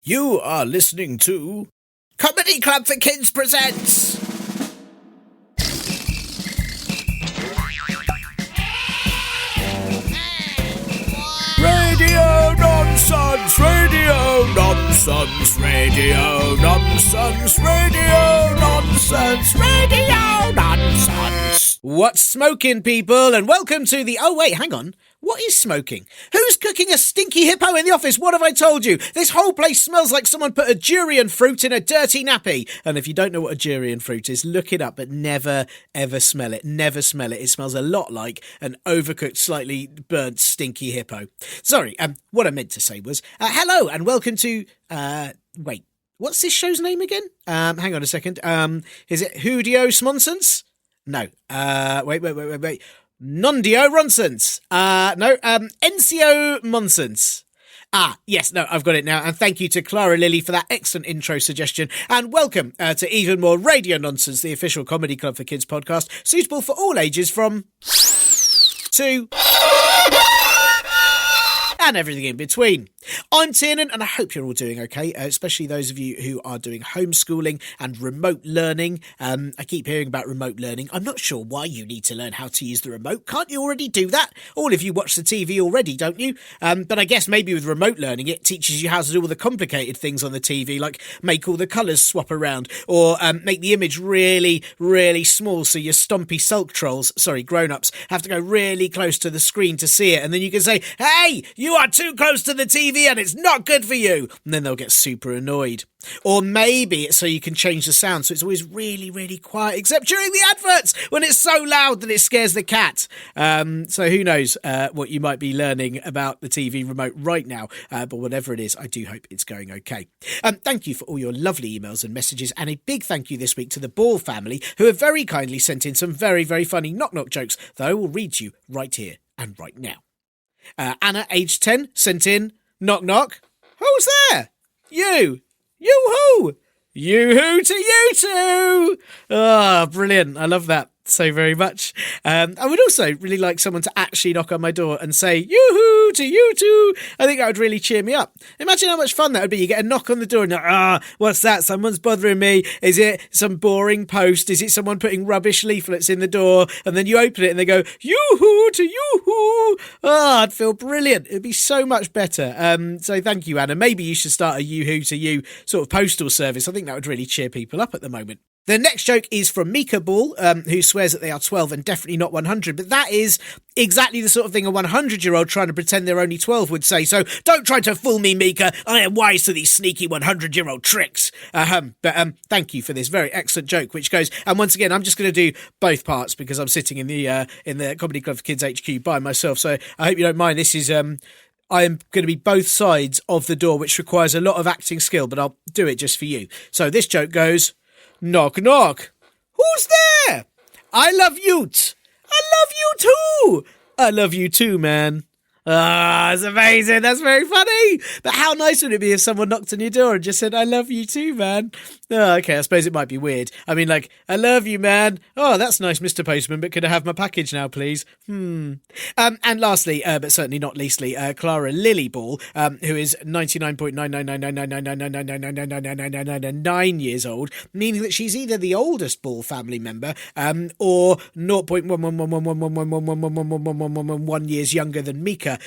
You are listening to Comedy Club for Kids presents Radio Nonsense, Radio Nonsense, Radio Nonsense, Radio Nonsense, Radio Nonsense. What's smoking, people? And welcome to the... Oh, wait, hang on. What is smoking? Who's cooking a stinky hippo in the office? What have I told you? This whole place smells like someone put a durian fruit in a dirty nappy. And if you don't know what a durian fruit is, look it up, but never, ever smell it. Never smell it. It smells a lot like an overcooked, slightly burnt, stinky hippo. Sorry, what I meant to say was, hello and welcome to, wait, what's this show's name again? Hang on a second. Is it Hoodio Smonsons? No. Wait. Nondio Ronsons. No, Encio Monsons. Yes, no, I've got it now. And thank you to Clara Lilly for that excellent intro suggestion. And welcome to Even More Radio Nonsense, the official Comedy Club for Kids podcast, suitable for all ages from 2 and everything in between. I'm Tiernan, and I hope you're all doing okay, especially those of you who are doing homeschooling and remote learning. I keep hearing about remote learning. I'm not sure why you need to learn how to use the remote. Can't you already do that? All of you watch the TV already, don't you? But I guess maybe with remote learning, it teaches you how to do all the complicated things on the TV, like make all the colours swap around, or make the image really, really small so your stompy sulk trolls, grown-ups, have to go really close to the screen to see it, and then you can say, hey, you are too close to the TV and it's not good for you. And then they'll get super annoyed. Or maybe it's so you can change the sound so it's always really, really quiet, except during the adverts when it's so loud that it scares the cat. So who knows what you might be learning about the TV remote right now. But whatever it is, I do hope it's going okay. Thank you for all your lovely emails and messages, and a big thank you this week to the Ball family, who have very kindly sent in some very, very funny knock-knock jokes that I will read to you right here and right now. Anna, age 10, sent in, knock knock. Who's there? You. Yoo-hoo. Yoo-hoo to you two. Ah, brilliant. I love that so very much. I would also really like someone to actually knock on my door and say, yoo-hoo to you two. I think that would really cheer me up. Imagine how much fun that would be. You get a knock on the door and what's that? Someone's bothering me. Is it some boring post? Is it someone putting rubbish leaflets in the door? And then you open it and they go, yoo-hoo to you-hoo. I'd feel brilliant. It'd be so much better. So thank you, Anna. Maybe you should start a yoo-hoo to you sort of postal service. I think that would really cheer people up at the moment. The next joke is from Mika Ball, who swears that they are 12 and definitely not 100. But that is exactly the sort of thing a 100-year-old trying to pretend they're only 12 would say. So don't try to fool me, Mika. I am wise to these sneaky 100-year-old tricks. But thank you for this very excellent joke, which goes... And once again, I'm just going to do both parts because I'm sitting in the Comedy Club for Kids HQ by myself. So I hope you don't mind. This is... I am going to be both sides of the door, which requires a lot of acting skill, but I'll do it just for you. So this joke goes... Knock, knock. Who's there? I love you. I love you too. I love you too, man. It's amazing. That's very funny. But how nice would it be if someone knocked on your door and just said, I love you too, man? Okay, I suppose it might be weird. I mean, like, I love you, man. Oh, that's nice, Mr. Postman, but could I have my package now, please? And lastly, but certainly not leastly, Clara Lilly Ball, who is 99.999999999999999 years old, meaning that she's either the oldest Ball family member, or 0.1111111111111 years younger than Mika,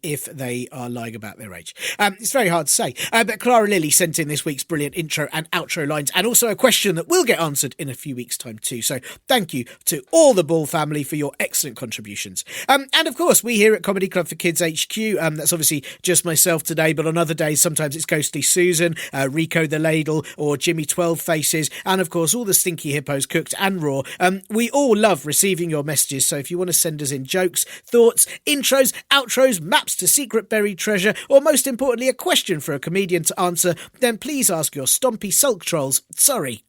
if they are lying about their age. It's very hard to say. But Clara Lilly sent in this week's brilliant intro and outro lines, and also a question that will get answered in a few weeks' time too. So thank you to all the Ball family for your excellent contributions. And of course, we here at Comedy Club for Kids HQ, that's obviously just myself today, but on other days, sometimes it's Ghostly Susan, Rico the Ladle, or Jimmy 12 Faces, and of course, all the stinky hippos cooked and raw. We all love receiving your messages, so if you want to send us in jokes, thoughts, intros, outros, maps to secret buried treasure, or most importantly, a question for a comedian to answer, then please ask your stompy sulk trolls,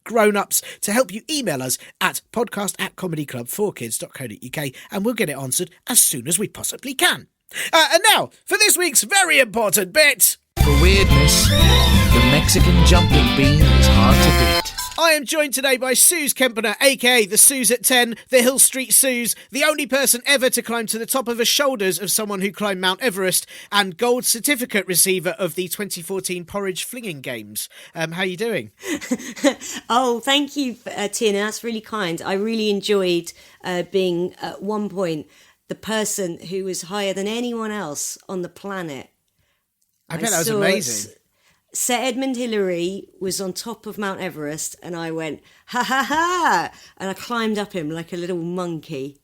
grown-ups, to help you email us at podcast@comedyclub4kids.co.uk, and we'll get it answered as soon as we possibly can. And now, for this week's very important bit... For weirdness, the Mexican jumping bean is hard to beat. I am joined today by Sooz Kempner, aka the Sooz at 10, the Hill Street Sooz, the only person ever to climb to the top of the shoulders of someone who climbed Mount Everest, and gold certificate receiver of the 2014 Porridge Flinging Games. How are you doing? Oh, thank you, Tina. That's really kind. I really enjoyed being, at one point, the person who was higher than anyone else on the planet. I bet that was amazing. Sir Edmund Hillary was on top of Mount Everest, and I went, ha ha ha, and I climbed up him like a little monkey.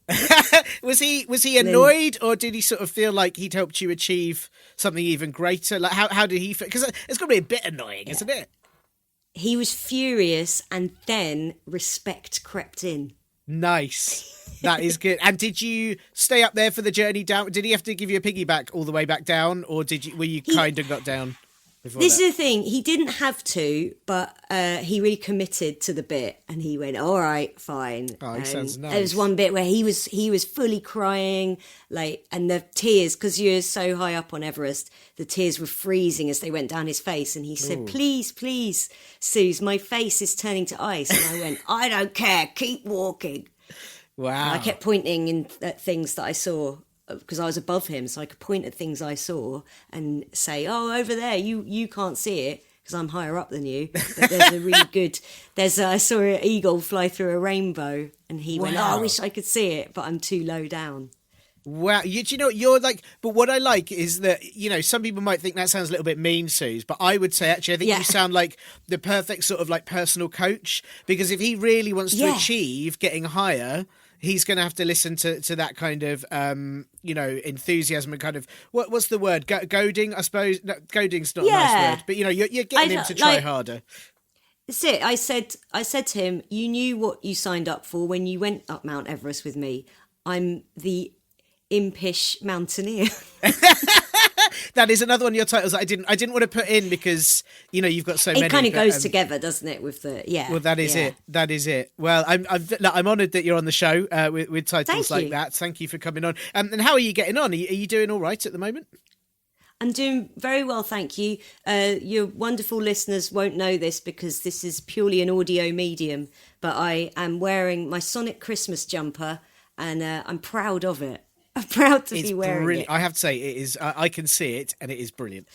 Was he annoyed, or did he sort of feel like he'd helped you achieve something even greater? Like how did he feel? Because it's got to be a bit annoying, isn't it? He was furious, and then respect crept in. Nice. That is good. And did you stay up there for the journey down? Did he have to give you a piggyback all the way back down, or were you kind of got down? This is the thing. He didn't have to, but he really committed to the bit, and he went, "All right, fine." Oh, he sounds nice. There was one bit where he was fully crying, like, and the tears, because you're so high up on Everest, the tears were freezing as they went down his face, and he said, "Please, please, Sooz, my face is turning to ice." And I went, "I don't care. Keep walking." Wow. And I kept pointing at things that I saw, because I was above him, so I could point at things I saw and say, "Oh, over there, you can't see it because I'm higher up than you." But there's a really good. I saw an eagle fly through a rainbow, and he went, "Oh, I wish I could see it, but I'm too low down." Wow, you know, you're like, but what I like is that, you know, some people might think that sounds a little bit mean, Sooz, but I would say, actually, I think you sound like the perfect sort of like personal coach, because if he really wants to achieve getting higher, he's going to have to listen to that kind of, you know, enthusiasm and kind of, what's the word? Goading, I suppose. No, goading's not a nice word, but, you know, you're getting him to try harder. That's it. I said to him, "You knew what you signed up for when you went up Mount Everest with me. I'm the impish mountaineer." That is another one of your titles that I didn't want to put in because, you know, you've got so many. It kind of goes together, doesn't it? With the Well, that is it. That is it. Well, I'm honoured that you're on the show with titles like that. Thank you for coming on. And how are you getting on? Are you doing all right at the moment? I'm doing very well, thank you. Your wonderful listeners won't know this because this is purely an audio medium, but I am wearing my Sonic Christmas jumper, and I'm proud of it. I'm proud to be wearing brilliant. it. I have to say, it is. I can see it, and it is brilliant.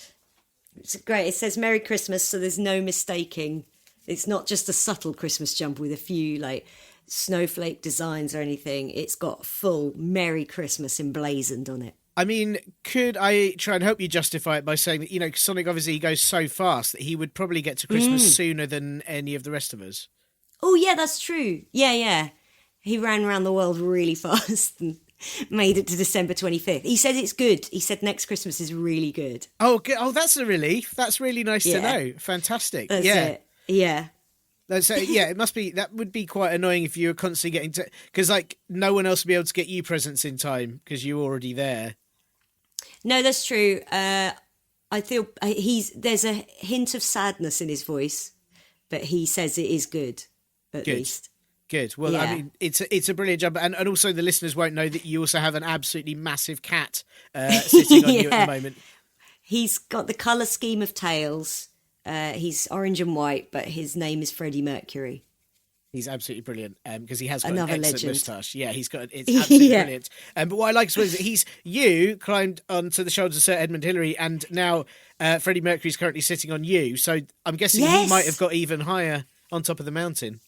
It's great. It says Merry Christmas, so there's no mistaking. It's not just a subtle Christmas jumper with a few like snowflake designs or anything. It's got full Merry Christmas emblazoned on it. I mean, could I try and help you justify it by saying that, you know, Sonic obviously goes so fast that he would probably get to Christmas sooner than any of the rest of us? Oh, yeah, that's true. Yeah. He ran around the world really fast and made it to December 25th. He said it's good. He said next Christmas is really good. Oh, good. Oh, that's a relief. That's really nice to know. Fantastic. That's it. Yeah. So, it must be, that would be quite annoying if you were constantly getting to, because like no one else would be able to get you presents in time because you're already there. No, that's true. I feel there's a hint of sadness in his voice, but he says it is good, at least. Good. Well, I mean, it's a brilliant job. And also the listeners won't know that you also have an absolutely massive cat sitting on you at the moment. He's got the colour scheme of tails. He's orange and white, but his name is Freddie Mercury. He's absolutely brilliant because he has got an excellent moustache. Yeah, it's absolutely brilliant. But what I like as well is that you climbed onto the shoulders of Sir Edmund Hillary, and now Freddie Mercury's currently sitting on you. So I'm guessing he might have got even higher on top of the mountain.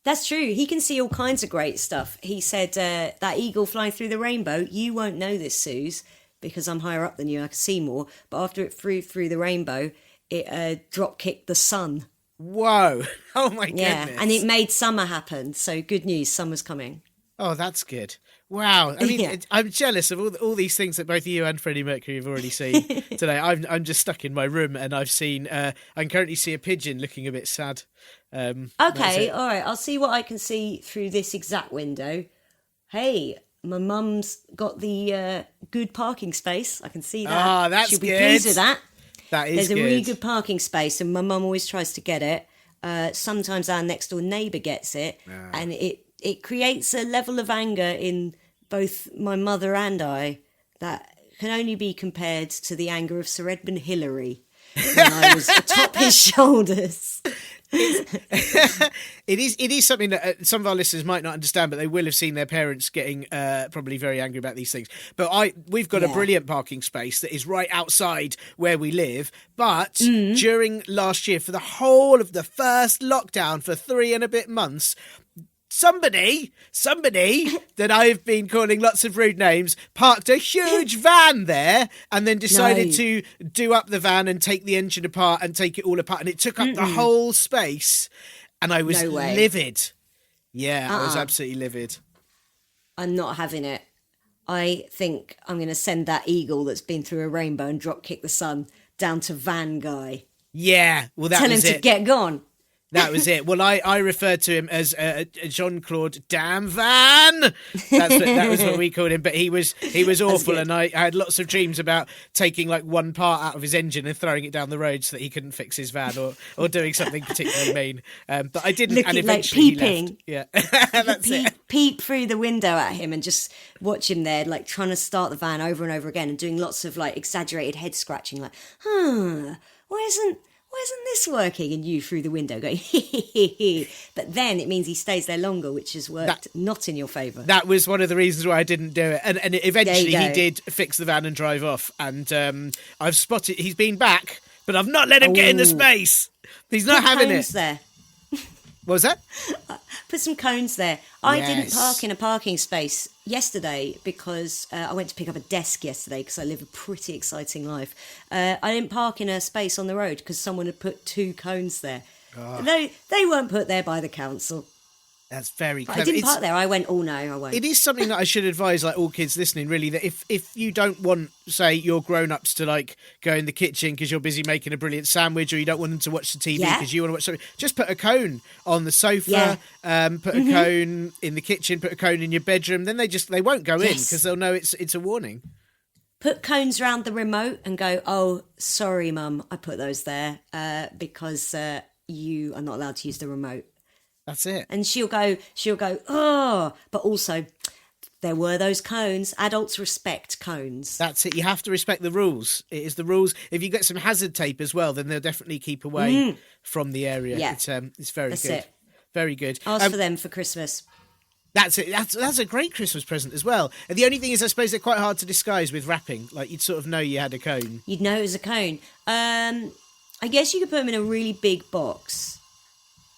That's true. He can see all kinds of great stuff. He said that eagle flying through the rainbow, you won't know this, Sooz, because I'm higher up than you. I can see more. But after it flew through the rainbow, it drop kicked the sun. Whoa. Oh, my goodness. Yeah, and it made summer happen. So good news, summer's coming. Oh, that's good. Wow. I mean, I'm jealous of all these things that both you and Freddie Mercury have already seen today. I'm just stuck in my room and I can currently see a pigeon looking a bit sad. Okay, all right. I'll see what I can see through this exact window. Hey, my mum's got the good parking space. I can see that. Ah, that's good. She'll be pleased with that. That is good. There's a really good parking space and my mum always tries to get it. Sometimes our next door neighbour gets it and it creates a level of anger in both my mother and I that can only be compared to the anger of Sir Edmund Hillary when I was atop his shoulders. It is something that some of our listeners might not understand, but they will have seen their parents getting probably very angry about these things. But we've got a brilliant parking space that is right outside where we live. But during last year, for the whole of the first lockdown for 3 and a bit months, somebody that I've been calling lots of rude names parked a huge van there and then decided to do up the van and take the engine apart and take it all apart. And it took up the whole space. And I was livid. Yeah, I was absolutely livid. I'm not having it. I think I'm going to send that eagle that's been through a rainbow and drop kick the sun down to van guy. Yeah, well, that was it. Tell him to get gone. That was it. Well, I referred to him as Jean-Claude Damn Van. That was what we called him. But he was awful, and I had lots of dreams about taking like one part out of his engine and throwing it down the road so that he couldn't fix his van or doing something particularly mean. But I didn't, and eventually like peeping. He left. Yeah, that's it. Peep through the window at him and just watch him there, like trying to start the van over and over again and doing lots of like exaggerated head scratching, like, why isn't this working? And you through the window going, but then it means he stays there longer, which has worked not in your favour. That was one of the reasons why I didn't do it. And eventually he did fix the van and drive off. And I've spotted, he's been back, but I've not let him get in the space. He's not having it. There. What was that? Put some cones there. I didn't park in a parking space yesterday because I went to pick up a desk yesterday because I live a pretty exciting life. I didn't park in a space on the road because someone had put 2 cones there. Oh. They weren't put there by the council. That's very clever. I didn't park there. I went, oh no, I won't. It is something that I should advise like all kids listening, really, that if you don't want, say, your grown-ups to like go in the kitchen because you're busy making a brilliant sandwich, or you don't want them to watch the TV because you want to watch something, just put a cone on the sofa, put a cone in the kitchen, put a cone in your bedroom, then they won't go in because they'll know it's a warning. Put cones around the remote and go, oh, sorry, Mum, I put those there because you are not allowed to use the remote. That's it. And she'll go, oh, but also there were those cones. Adults respect cones. That's it. You have to respect the rules. It is the rules. If you get some hazard tape as well, then they'll definitely keep away from the area. Yeah. It's very good. It. Very good. Ask for them for Christmas. That's it. That's a great Christmas present as well. And the only thing is, I suppose they're quite hard to disguise with wrapping. Like, you'd sort of know you had a cone. You'd know it was a cone. I guess you could put them in a really big box.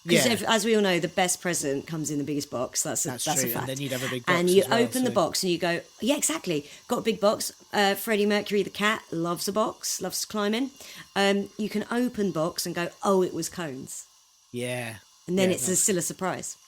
Because as we all know, the best present comes in the biggest box. That's a fact. And then you'd have a big box. And you open the box and you go, yeah, exactly. Got a big box. Freddie Mercury, the cat, loves a box, loves to climb in. You can open box and go, oh, it was cones. Yeah. And then it's still a surprise.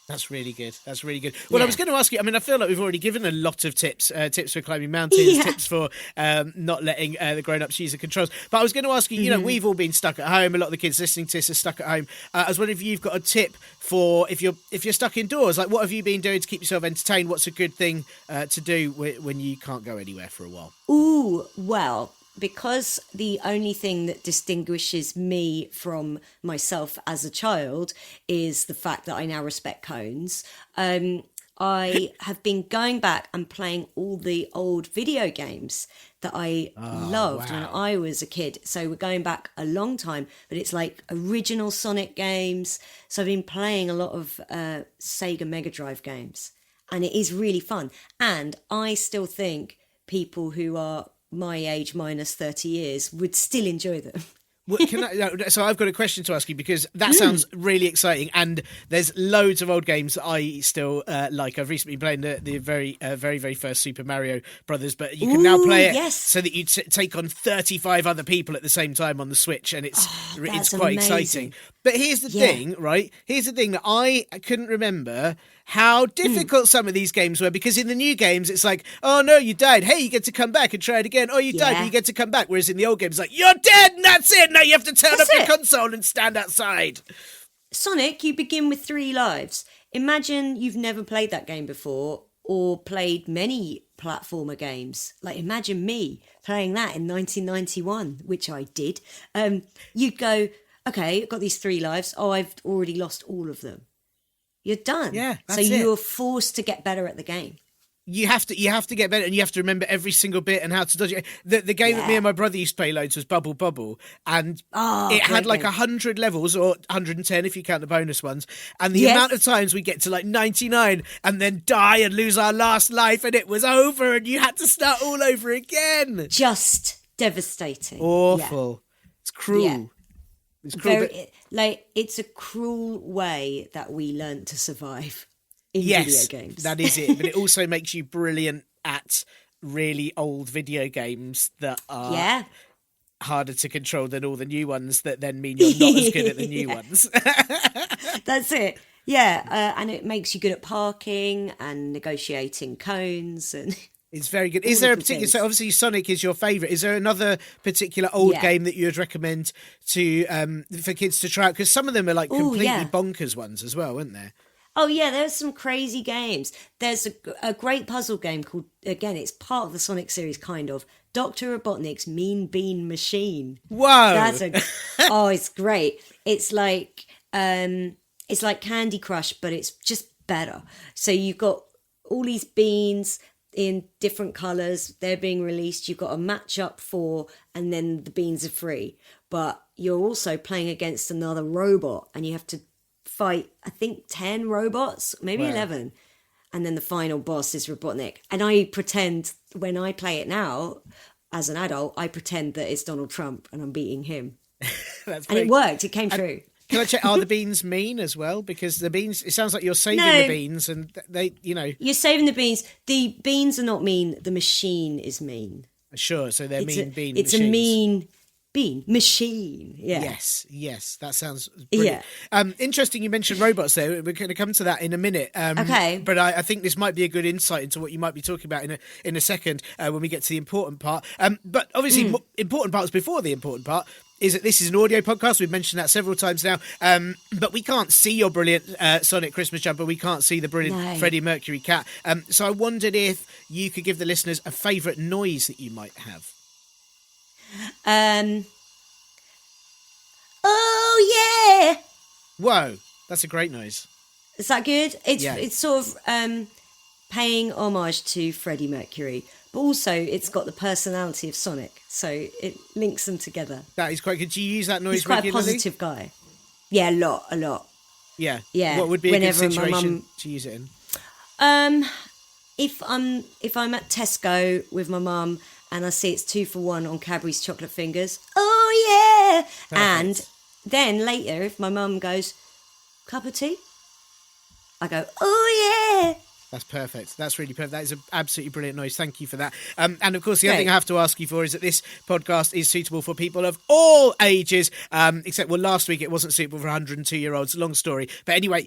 That's really good. That's really good. Well, I was going to ask you, I mean, I feel like we've already given a lot of tips for climbing mountains, tips for not letting the grown-ups use the controls. But I was going to ask you, you know, we've all been stuck at home. A lot of the kids listening to this are stuck at home. I was wondering if you've got a tip for if you're stuck indoors. Like, what have you been doing to keep yourself entertained? What's a good thing to do when you can't go anywhere for a while? Ooh, well, because the only thing that distinguishes me from myself as a child is the fact that I now respect cones, I have been going back and playing all the old video games that I loved when I was a kid. So we're going back a long time, but it's like original Sonic games. So I've been playing a lot of Sega Mega Drive games, and it is really fun. And I still think people who are my age minus 30 years would still enjoy them. So I've got a question to ask you, because that sounds really exciting, and there's loads of old games that I still like. I've recently been playing the very first Super Mario Brothers, but you can now play it so that you take on 35 other people at the same time on the Switch, and it's quite exciting. But here's the thing, right? Here's the thing that I couldn't remember how difficult some of these games were, because in the new games it's like, oh no, you died, hey, you get to come back and try it again. Oh, you died, but you get to come back. Whereas in the old games, like, you're dead and that's it. Now you have to turn up your console and stand outside. Sonic, you begin with 3 lives. Imagine you've never played that game before, or played many platformer games. Like, imagine me playing that in 1991, which I did. You'd go, okay, I've got these 3 lives. Oh, I've already lost all of them. You're done. Yeah, so you're forced to get better at the game. You have to get better, and you have to remember every single bit and how to dodge it. The game that me and my brother used to play loads was Bubble Bubble, and it had like 100 levels, or 110 if you count the bonus ones. And the amount of times we get to like 99 and then die and lose our last life, and it was over, and you had to start all over again. Just devastating. Awful. It's cruel. Yeah. It's cruel. It's a cruel way that we learn to survive. In video games. That is it. But it also makes you brilliant at really old video games that are harder to control than all the new ones, that then mean you're not as good at the new ones. That's it. Yeah. And it makes you good at parking and negotiating cones. And it's very good. Is there a particular... So obviously Sonic is your favourite. Is there another particular old game that you would recommend to for kids to try out? Because some of them are like completely bonkers ones as well, aren't there? Oh, yeah, there's some crazy games. There's a great puzzle game called, again, it's part of the Sonic series, kind of, Dr. Robotnik's Mean Bean Machine. Whoa! It's great. It's like Candy Crush, but it's just better. So you've got all these beans in different colours. They're being released. You've got a match up for, and then the beans are free. But you're also playing against another robot, and you have to fight, I think, 10 robots, maybe 11, and then the final boss is Robotnik. And I pretend, when I play it now as an adult, I pretend that it's Donald Trump and I'm beating him. And it worked. It came true. Can I check, are the beans mean as well? Because the beans, it sounds like you're saving the beans, and they, you're saving the beans. The beans are not mean, the machine is mean. Sure, so they're bean it's machines. A mean bean machine. Yes, that sounds brilliant. Interesting you mentioned robots there. We're going to come to that in a minute. Okay, but I think this might be a good insight into what you might be talking about in a second when we get to the important part. But obviously important parts before the important part is that this is an audio podcast. We've mentioned that several times now, but we can't see your brilliant Sonic Christmas jumper. We can't see the brilliant Freddie Mercury cat. So I wondered if you could give the listeners a favourite noise that you might have. Oh yeah! Whoa, that's a great noise. Is that good? It's sort of paying homage to Freddie Mercury, but also it's got the personality of Sonic, so it links them together. That is quite good. Do you use that noise He's quite regularly? A positive guy. Yeah, a lot. Yeah. What would be a good situation to use it in? If I'm at Tesco with my mum and I see it's 2 for 1 on Cadbury's chocolate fingers, oh yeah! Perfect. And then later, if my mum goes, cup of tea, I go, oh yeah! That's perfect. That's really perfect. That is an absolutely brilliant noise. Thank you for that. And of course, the other thing I have to ask you for is that this podcast is suitable for people of all ages, except, last week it wasn't suitable for 102-year-olds. Long story. But anyway,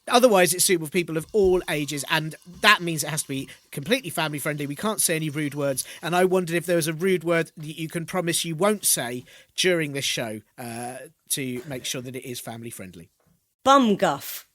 otherwise it's suitable for people of all ages, and that means it has to be completely family friendly. We can't say any rude words. And I wondered if there was a rude word that you can promise you won't say during this show to make sure that it is family friendly. Bumguff.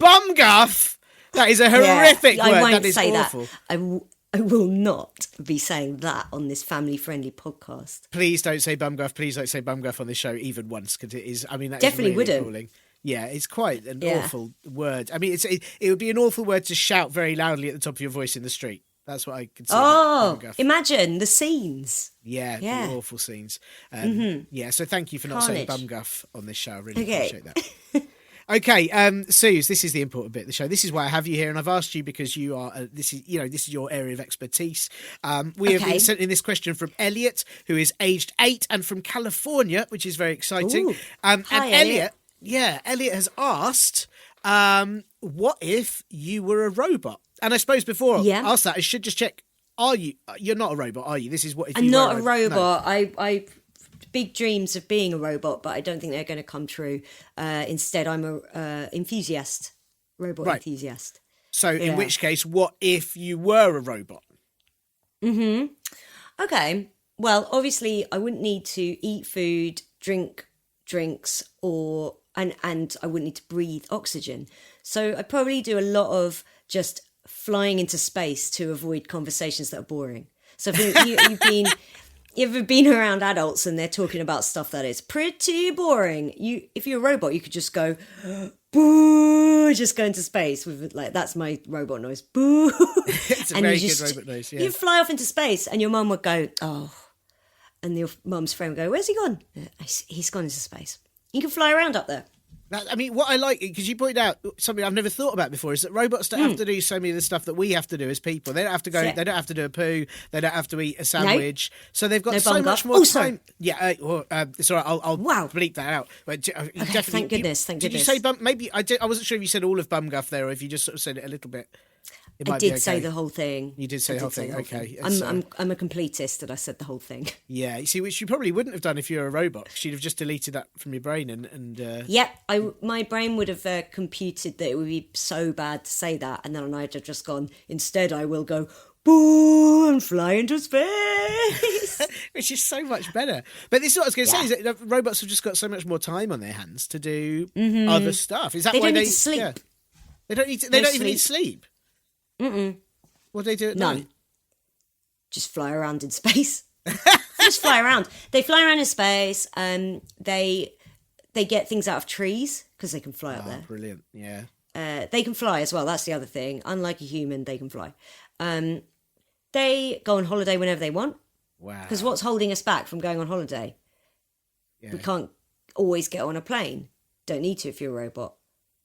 Bumguff? That is a horrific word. I won't that is say awful. That. I will not be saying that on this family-friendly podcast. Please don't say bumguff. Please don't say bumguff on this show even once, because it is. I mean, that definitely is really wouldn't. appalling. Yeah, it's quite an awful word. I mean, it would be an awful word to shout very loudly at the top of your voice in the street. That's what I consider. Oh, imagine the scenes. Yeah, the awful scenes. Yeah, so thank you for not saying bumguff on this show. I really appreciate that. Okay, Sooz, this is the important bit of the show. This is why I have you here, and I've asked you because you are. This is your area of expertise. We have been sent in this question from Elliot, who is aged 8 and from California, which is very exciting. Hi, and Elliot has asked, "What if you were a robot?" And I suppose before I ask that, I should just check: You're not a robot, are you? This is what if I'm you not were a robot. No. I big dreams of being a robot, but I don't think they're going to come true. Instead, I'm a enthusiast, robot enthusiast. So in which case, what if you were a robot? Okay. Well, obviously, I wouldn't need to eat food, drink drinks, and I wouldn't need to breathe oxygen. So I'd probably do a lot of just flying into space to avoid conversations that are boring. So if you've been You ever been around adults and they're talking about stuff that is pretty boring? If you're a robot, you could just go, boo, just go into space with like, that's my robot noise, boo. It's a and very you good robot noise, yeah. You fly off into space and your mum would go, oh, and your mum's friend would go, where's he gone? He's gone into space. You can fly around up there. I mean, what I like, because you pointed out something I've never thought about before, is that robots don't have to do so many of the stuff that we have to do as people. They don't have to go. They don't have to do a poo. They don't have to eat a sandwich. No. So they've got so much more time. Yeah, sorry, I'll bleep that out. But okay, thank goodness. Did you say bum? Maybe I wasn't sure if you said all of bum guff there, or if you just sort of said it a little bit. I did say the whole thing. You did say the whole thing. Okay. I'm a completist, and I said the whole thing. Yeah, you see, which you probably wouldn't have done if you were a robot, because you'd have just deleted that from your brain and. Yep, my brain would have computed that it would be so bad to say that, and then I'd have just gone. Instead, I will go boo and fly into space, which is so much better. But this is what I was going to say: is that robots have just got so much more time on their hands to do other stuff. Is that they why don't need to sleep? Yeah. They don't need. They don't even need sleep. What do they do at night? Just fly around in space. Just fly around. They fly around in space. They get things out of trees because they can fly up there. Brilliant. Yeah. They can fly as well. That's the other thing. Unlike a human, they can fly. They go on holiday whenever they want. Wow. Because what's holding us back from going on holiday? Yeah. We can't always get on a plane. Don't need to if you're a robot.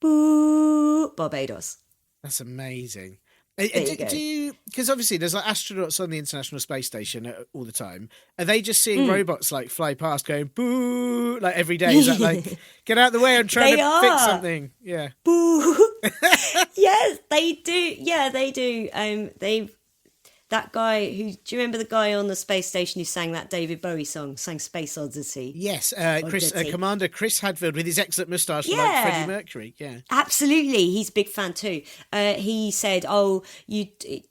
Boo! Barbados. That's amazing. Because obviously there's like astronauts on the International Space Station all the time. Are they just seeing robots like fly past going boo like every day? Is that like get out of the way, I'm trying to fix something? Yeah. Boo. Yes, they do. Yeah, they do. That guy who, do you remember the guy on the space station who sang that David Bowie song, sang Space Oddity? Yes, Commander Chris Hadfield with his excellent moustache like Freddie Mercury. Yeah, absolutely. He's a big fan too. He said, "Oh, you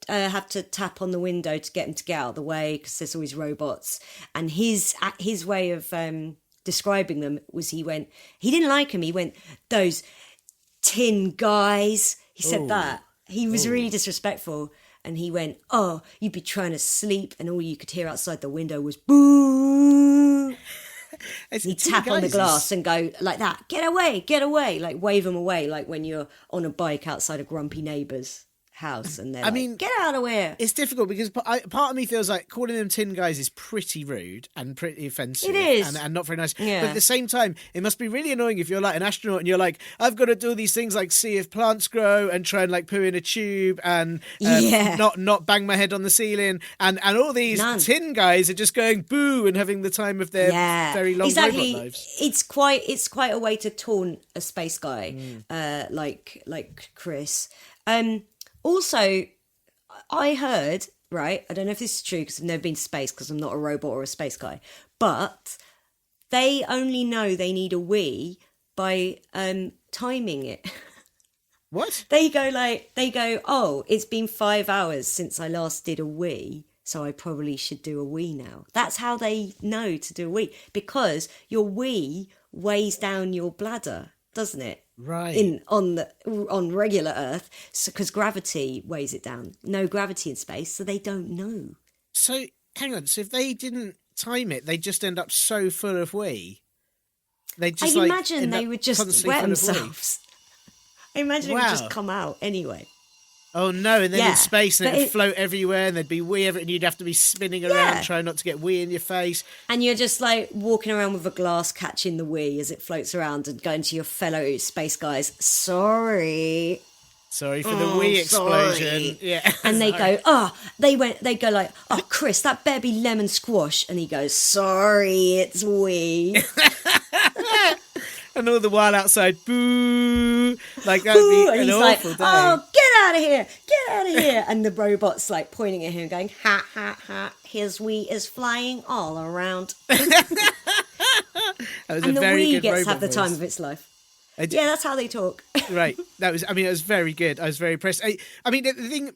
have to tap on the window to get him to get out of the way because there's always robots." And his way of describing them was he didn't like him. He went, "Those tin guys." He said that. He was really disrespectful. And he went, "Oh, you'd be trying to sleep, and all you could hear outside the window was boo." He'd tap on the glass and go like that, get away, like wave them away, like when you're on a bike outside a grumpy neighbour's house and they're get out of here. It's difficult because part of me feels like calling them tin guys is pretty rude and pretty offensive. It is. And not very nice. Yeah. But at the same time, it must be really annoying if you're like an astronaut and you're like, I've got to do these things like see if plants grow and try and like poo in a tube and not bang my head on the ceiling. And all these tin guys are just going boo and having the time of their very long robot lives. It's quite a way to taunt a space guy like Chris. Also, I heard, right, I don't know if this is true because I've never been to space because I'm not a robot or a space guy, but they only know they need a wee by timing it. What? They go, oh, it's been 5 hours since I last did a wee, so I probably should do a wee now. That's how they know to do a wee, because your wee weighs down your bladder, doesn't it? Right. On regular Earth, because gravity weighs it down. No gravity in space, so they don't know. So hang on. So if they didn't time it, they'd just end up so full of wee. They just I imagine they would just wet themselves. I imagine it would just come out anyway. Oh no! And then in space, and it'd float everywhere, and there'd be wee everywhere, and you'd have to be spinning around trying not to get wee in your face. And you're just like walking around with a glass, catching the wee as it floats around, and going to your fellow space guys. Sorry for the wee explosion. Sorry. Yeah, and they go, they go like, "Oh, Chris, that better be lemon squash," and he goes, "Sorry, it's wee." And all the while outside, boo! Like that'd be an awful day. "Oh, get out of here! Get out of here!" And the robot's like pointing at him, going, "Ha ha ha! His wee is flying all around." And the wee gets to have the time of its life. Yeah, that's how they talk. Right. It was very good. I was very impressed. I mean, the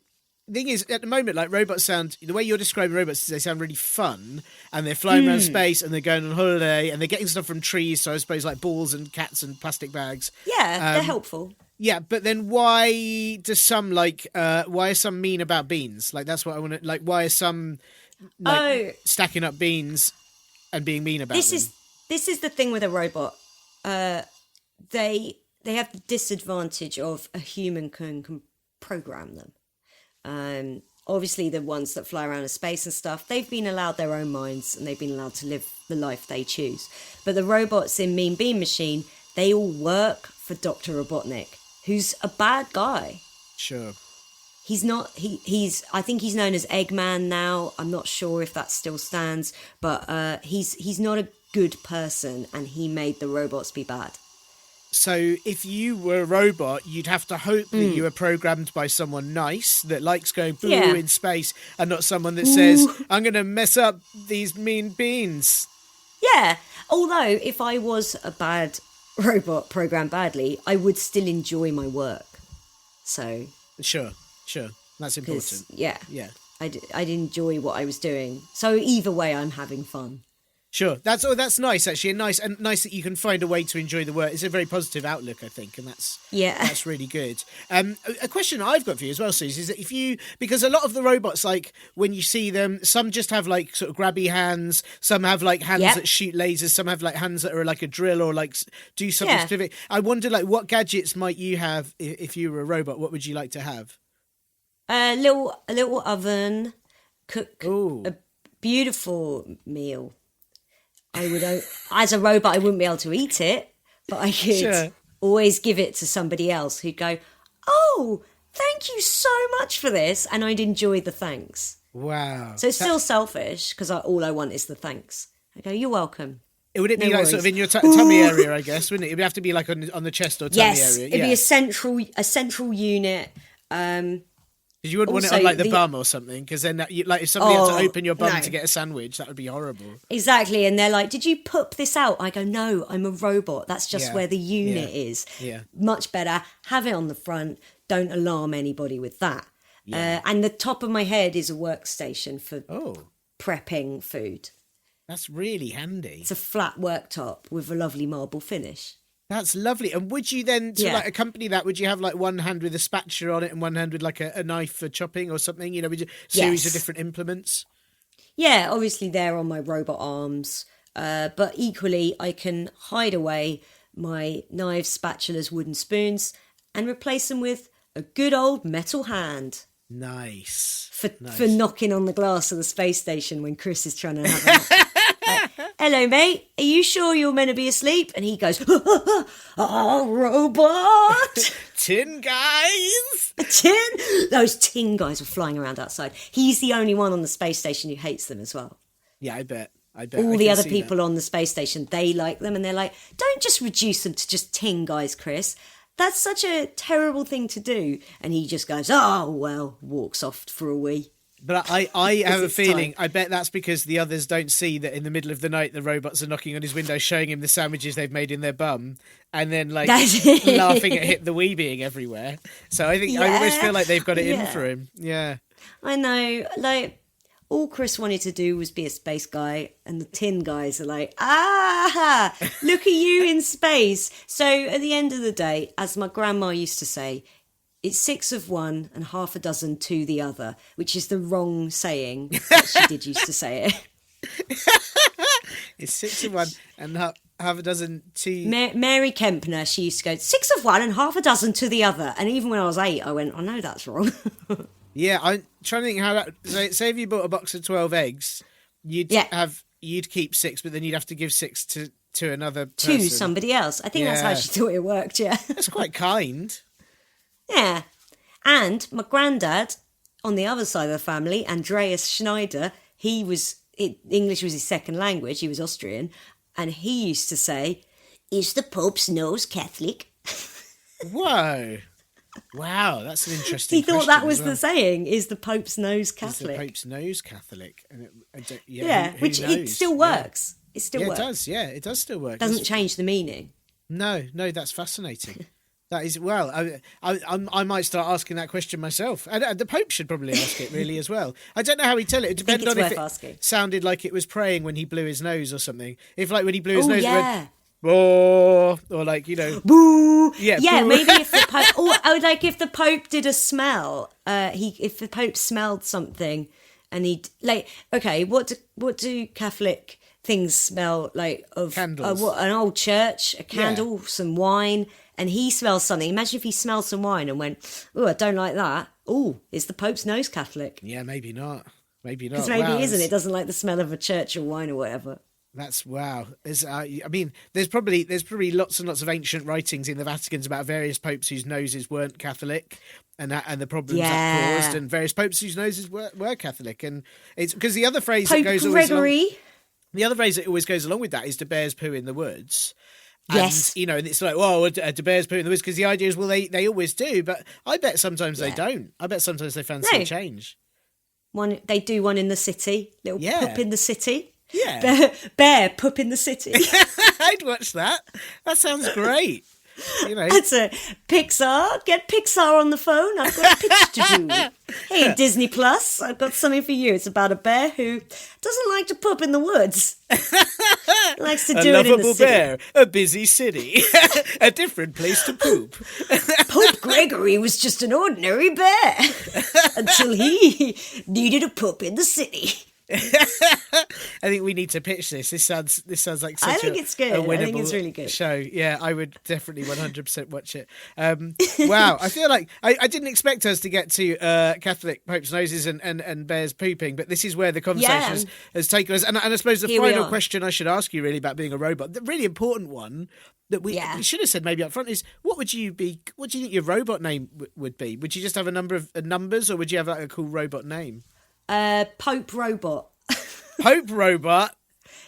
thing is, at the moment, like robots sound, the way you're describing robots, they sound really fun, and they're flying around space, and they're going on holiday, and they're getting stuff from trees. So I suppose like balls and cats and plastic bags. Yeah, they're helpful. Yeah, but then why are some mean about beans? Like that's what I want to. Like, why are some stacking up beans and being mean about them. This is the thing with a robot. They have the disadvantage of a human can program them. Obviously, the ones that fly around in space and stuff, they've been allowed their own minds and they've been allowed to live the life they choose. But the robots in Mean Bean Machine, they all work for Dr. Robotnik, who's a bad guy. Sure. He's not. I think he's known as Eggman now. I'm not sure if that still stands, but he's not a good person, and he made the robots be bad. So if you were a robot, you'd have to hope that you were programmed by someone nice that likes going boo in space, and not someone that says, I'm going to mess up these mean beans. Yeah. Although if I was a bad robot programmed badly, I would still enjoy my work. So Sure. That's important. Yeah. I'd enjoy what I was doing. So either way, I'm having fun. Sure, that's nice actually, and nice that you can find a way to enjoy the work. It's a very positive outlook, I think, and that's really good. A question I've got for you as well, Sooz, is that because a lot of the robots, like when you see them, some just have like sort of grabby hands, some have like hands that shoot lasers, some have like hands that are like a drill or like do something specific. I wonder, like, what gadgets might you have if you were a robot? What would you like to have? A little oven, cook a beautiful meal. I would, as a robot, I wouldn't be able to eat it, but I could always give it to somebody else who'd go, "Oh, thank you so much for this," and I'd enjoy the thanks. Wow! So it's still selfish because all I want is the thanks. I go, "You're welcome." Would it be like sort of in your tummy area, I guess, wouldn't it? It would have to be like on the chest or tummy area. It'd be a central unit. Because you wouldn't want it on like the bum or something, because then if somebody had to open your bum to get a sandwich, that would be horrible. Exactly, and they're like, "Did you poop this out?" I go, "No, I'm a robot. That's just where the unit is. Yeah. Much better. Have it on the front. Don't alarm anybody with that." Yeah. And the top of my head is a workstation for prepping food. That's really handy. It's a flat worktop with a lovely marble finish. That's lovely. And would you then, like accompany that, would you have like one hand with a spatula on it and one hand with like a knife for chopping or something? You know, with a series of different implements? Yeah, obviously they're on my robot arms. But equally, I can hide away my knives, spatulas, wooden spoons and replace them with a good old metal hand. Nice. For knocking on the glass of the space station when Chris is trying to have a... Hello, mate. Are you sure you're meant to be asleep? And he goes, "Oh, robot! Tin guys! Tin! Those tin guys were flying around outside. He's the only one on the space station who hates them as well. Yeah, I bet. All the other people on the space station, they like them. And they're like, don't just reduce them to just tin guys, Chris. That's such a terrible thing to do. And he just goes, oh, well, walks off for a wee. But I have a feeling, I bet that's because the others don't see that in the middle of the night the robots are knocking on his window showing him the sandwiches they've made in their bum and then like laughing at the wee being everywhere. So I think I almost feel like they've got it in for him. Yeah. I know. Like, all Chris wanted to do was be a space guy, and the tin guys are like, look at you in space. So at the end of the day, as my grandma used to say, it's 6 of one and half a dozen to the other, which is the wrong saying. But she did used to say it. It's 6 of one and half a dozen to... Mary Kempner, she used to go, 6 of one and half a dozen to the other. And even when I was 8, I went, I know that's wrong. Yeah, I'm trying to think how that... So, say if you bought a box of 12 eggs, you'd keep 6, but then you'd have to give 6 to another person. To somebody else. I think that's how she thought it worked, yeah. That's quite kind. Yeah. And my granddad, on the other side of the family, Andreas Schneider, English was his second language, he was Austrian, and he used to say, is the Pope's nose Catholic? Whoa. Wow, that's an interesting He thought that was the saying, is the Pope's nose Catholic? Is the Pope's nose Catholic? And which knows? It still works. Yeah. It still works. It does still work. Doesn't change the meaning. No, that's fascinating. That is, well, I might start asking that question myself. And the Pope should probably ask it, really, as well. I don't know how he'd tell it. It depends on if it sounded like it was praying when he blew his nose or something. If, like, when he blew his nose, it went, oh, or like, you know, boo. Yeah, boo. Maybe if the Pope, or like if the Pope did a smell, if the Pope smelled something, and he'd like, okay, what do Catholic things smell like? Of Candles. what, an old church, a candle, some wine, and he smells something. Imagine if he smelled some wine and went, "Oh, I don't like that." Oh, is the Pope's nose Catholic? Yeah, maybe not. Maybe not. Because maybe Wow, he isn't. It doesn't like the smell of a church or wine or whatever. That's wow. I mean, there's probably lots and lots of ancient writings in the Vaticans about various popes whose noses weren't Catholic, and the problems that caused, and various popes whose noses were Catholic, and it's because the other phrase Pope that goes Gregory. the other phrase that always goes along with that is "de bears poo in the woods." And, Yes. and it's like, well, de bears poo in the woods, because the idea is, well, they always do, but I bet sometimes they don't. I bet sometimes they fancy a change. They do one in the city. Little poop in the city. Yeah. Bear poop in the city. I'd watch that. That sounds great. That's a Pixar. Get Pixar on the phone. I've got a pitch to do. Hey, Disney Plus, I've got something for you. It's about a bear who doesn't like to poop in the woods. Likes to do it in the city. A lovable bear, a busy city, a different place to poop. Pope Gregory was just an ordinary bear until he needed a poop in the city. I think we need to pitch this. This sounds like such it's good. a winnable I think it's really good show. Yeah, I would definitely 100% watch it. Wow, I feel like I didn't expect us to get to Catholic popes' noses and bears pooping, but this is where the conversation has taken us. And I suppose the final question I should ask you really about being a robot, the really important one that we should have said maybe up front is, what do you think your robot name would be? Would you just have a number of numbers, or would you have like a cool robot name? Pope Robot. Pope Robot?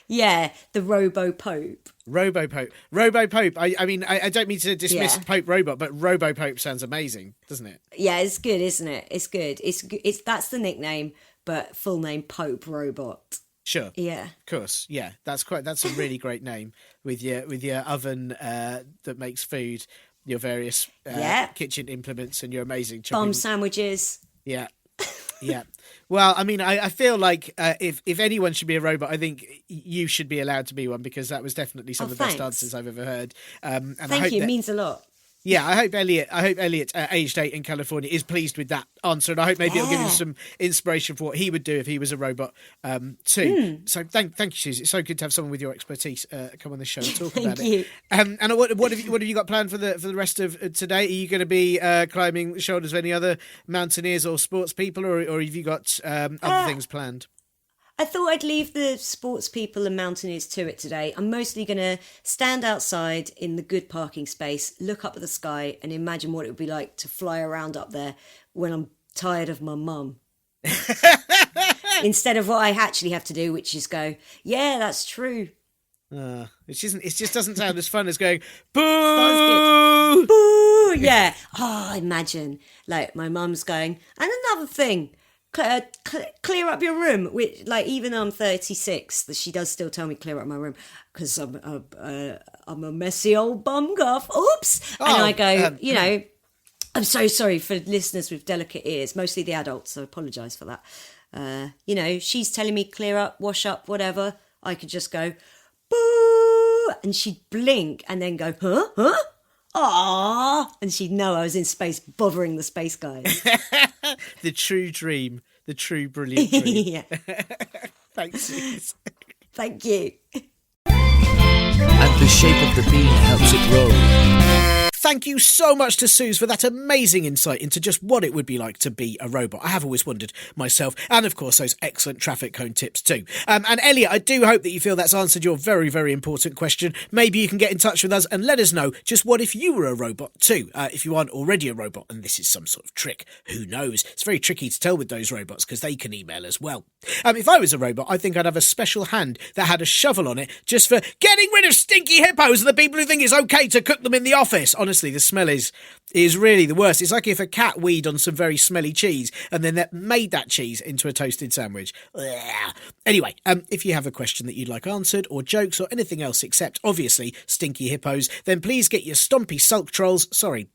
Yeah, the Robo-Pope. Robo-Pope. Robo-Pope. I mean, I don't mean to dismiss Pope Robot, but Robo-Pope sounds amazing, doesn't it? Yeah, it's good, isn't it? It's good. It's that's the nickname, but full name Pope Robot. Sure. Yeah. Of course. Yeah. That's a really great name with your oven that makes food, your various kitchen implements, and your amazing chopping. Bomb sandwiches. Yeah. Yeah. Well, I mean, I feel like if anyone should be a robot, I think you should be allowed to be one, because that was definitely some of the best answers I've ever heard. And Thank you. It means a lot. Yeah, I hope Elliot, aged 8 in California, is pleased with that answer, and I hope maybe it'll give you some inspiration for what he would do if he was a robot too. So thank you, Sooz. It's so good to have someone with your expertise come on the show and talk about it. And what have you got planned for the rest of today? Are you going to be climbing the shoulders of any other mountaineers or sports people, or have you got other things planned? I thought I'd leave the sports people and mountaineers to it today. I'm mostly going to stand outside in the good parking space, look up at the sky, and imagine what it would be like to fly around up there when I'm tired of my mum. Instead of what I actually have to do, which is go, yeah, that's true. It just doesn't sound as fun as going, boo! Boo! Yeah. Oh, imagine, like, my mum's going, and another thing, clear up your room. Which, like, even though I'm 36, she does still tell me clear up my room, because I'm a messy old bum guff. Oops. And I go, I'm so sorry for listeners with delicate ears, mostly the adults, so I apologise for that. She's telling me clear up, wash up, whatever. I could just go, boo, and she'd blink and then go, huh? Aww, and she'd know I was in space bothering the space guys. The true dream, the true brilliant dream. Yeah. Thanks, Sooz. Thank you. And the shape of the bean helps it grow. Thank you so much to Sooz for that amazing insight into just what it would be like to be a robot. I have always wondered myself, and of course those excellent traffic cone tips too. And Elliot, I do hope that you feel that's answered your very, very important question. Maybe you can get in touch with us and let us know just what if you were a robot too. If you aren't already a robot and this is some sort of trick, who knows? It's very tricky to tell with those robots because they can email as well. If I was a robot, I think I'd have a special hand that had a shovel on it just for getting rid of stinky hippos and the people who think it's okay to cook them in the office. Honestly, the smell is really the worst. It's like if a cat weed on some very smelly cheese and then that made that cheese into a toasted sandwich. Ugh. Anyway, if you have a question that you'd like answered, or jokes, or anything else except, obviously, stinky hippos, then please get your stompy sulk trolls, sorry,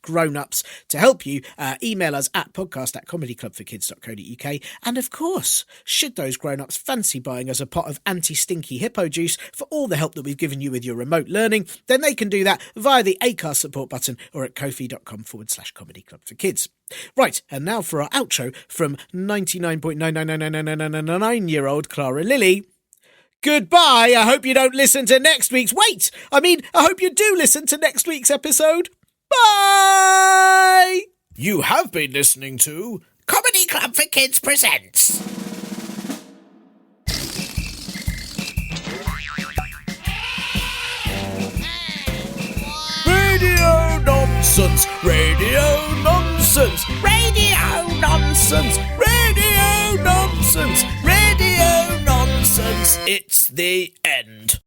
grown-ups, to help you. Email us at podcast@comedyclubforkids.co.uk. And of course, should those grown-ups fancy buying us a pot of anti-stinky hippo juice for all the help that we've given you with your remote learning, then they can do that via the Acast podcast support button or at ko-fi.com/comedy club for kids. Right, and now for our outro from 99.9999999-year-old Clara Lilly. Goodbye. I hope you don't listen to next week's... Wait! I hope you do listen to next week's episode. Bye! You have been listening to Comedy Club for Kids Presents. Radio nonsense, radio nonsense, radio nonsense, radio nonsense, radio nonsense. It's the end.